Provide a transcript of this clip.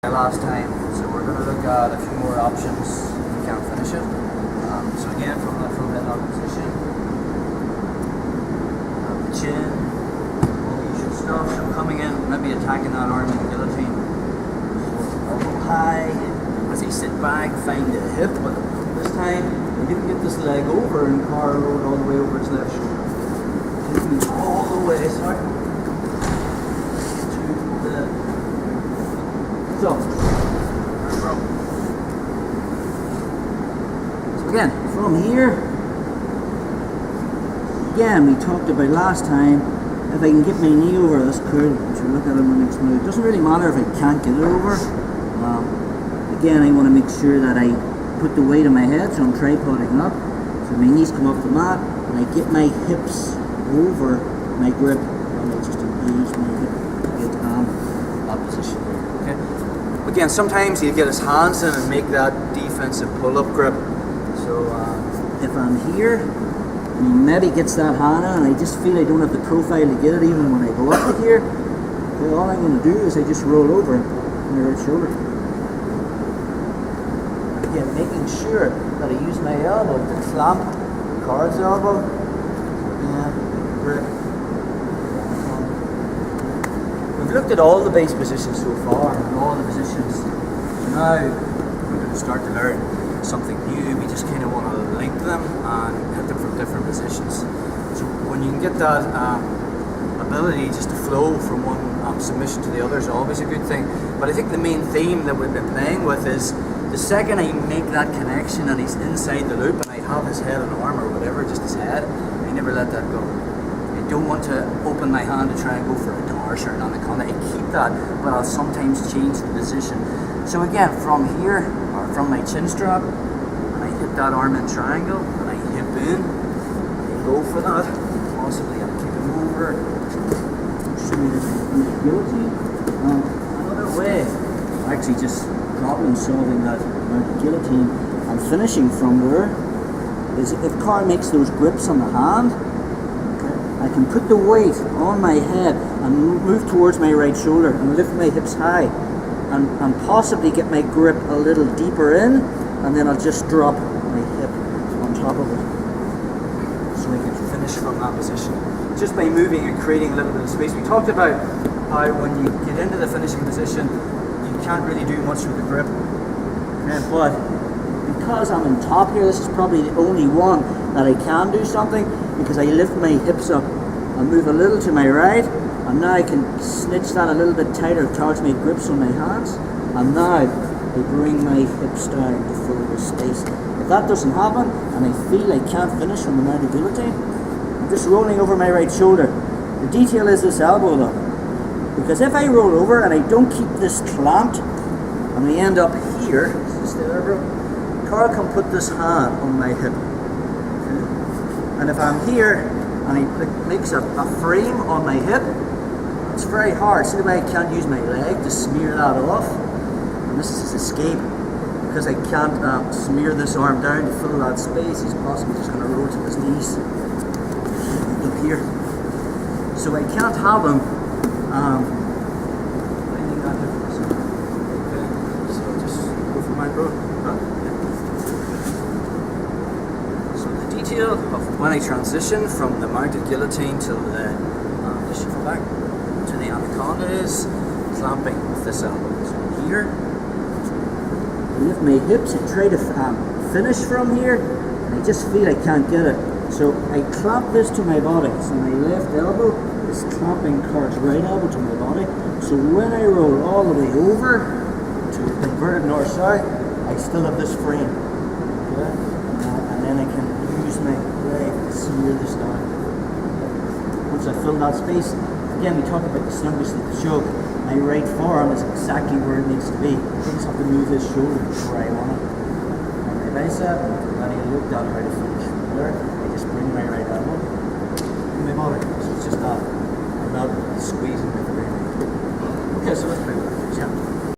Last time, so we're going to look at a few more options if we can't finish it. So again, from the full head lock position, the chin, all the usual stuff. So coming in, maybe attacking that arm in the guillotine. Elbow high, as he sit back, find the hip, but this time he didn't get this leg over and car rode all the way over his left shoulder. Take me all the way, sorry. So again, from here, again, we talked about last time, if I can get my knee over this curl, which we'll look at in the next minute, it doesn't really matter if I can't get it over. Again, I want to make sure that I put the weight on my head, so I'm tripoding up, so my knees come off the mat, and I get my hips over my grip, and I just engage my hip to get that position there. Okay. Again, sometimes he'll get his hands in and make that defensive pull-up grip. So if I'm here, and he maybe gets that hand in, and I just feel I don't have the profile to get it even when I go up to here, okay, all I'm going to do is I just roll over my right shoulder. Again, making sure that I use my elbow to clamp the card's elbow and grip. We've looked at all the base positions so far, and all the positions. So now we're going to start to learn something new. We just kind of want to link them and hit them from different positions. So when you can get that ability just to flow from one submission to the other is always a good thing. But I think the main theme that we've been playing with is the second I make that connection and he's inside the loop and I have his head and arm or whatever, just his head, I never let that go. I don't want to open my hand to try and go for a torch or an anaconda. I keep that, but I'll sometimes change the position. So again, from here, or from my chin strap, and I hit that arm in triangle, and I hip in, I go for that. Possibly I'll kick him over, show me this guillotine. Another way, actually just problem solving that guillotine and finishing from there, is if Carl makes those grips on the hand, I can put the weight on my head and move towards my right shoulder and lift my hips high and possibly get my grip a little deeper in, and then I'll just drop my hip on top of it so I can finish from that position just by moving and creating a little bit of space. We talked about how when you get into the finishing position you can't really do much with the grip, but because I'm on top here, this is probably the only one that I can do something, because I lift my hips up and move a little to my right, and now I can snitch that a little bit tighter towards my grips on my hands, and now I bring my hips down to fill the space. If that doesn't happen and I feel I can't finish from the mounted guillotine, I'm just rolling over my right shoulder. The detail is this elbow though, because if I roll over and I don't keep this clamped and I end up here, stay there bro, Carl can put this hand on my hip. And if I'm here and he makes a frame on my hip, it's very hard. See the way I can't use my leg to smear that off? And this is his escape. Because I can't smear this arm down to fill that space, he's possibly just going to roll to his knees up here. So I can't have him finding that difference. Okay, so just go for my bro. Of when I transition from the mounted guillotine to the shift back to the anaconda is clamping with this elbow. So here, I lift my hips and try to finish from here, and I just feel I can't get it. So I clamp this to my body. So my left elbow is clamping Carl's right elbow to my body. So when I roll all the way over to inverted north-south, I still have this frame. Okay? And then I can my leg to smear this down. Once I fill that space, again we talked about the snuggest of the show. My right forearm is exactly where it needs to be. I just have to move this shoulder where I want it. And my bicep, and I looked at how to finish from there. I just bring my right elbow in my body. So it's just that. I'm not squeezing with the right. Okay, so let's play with that. Yeah.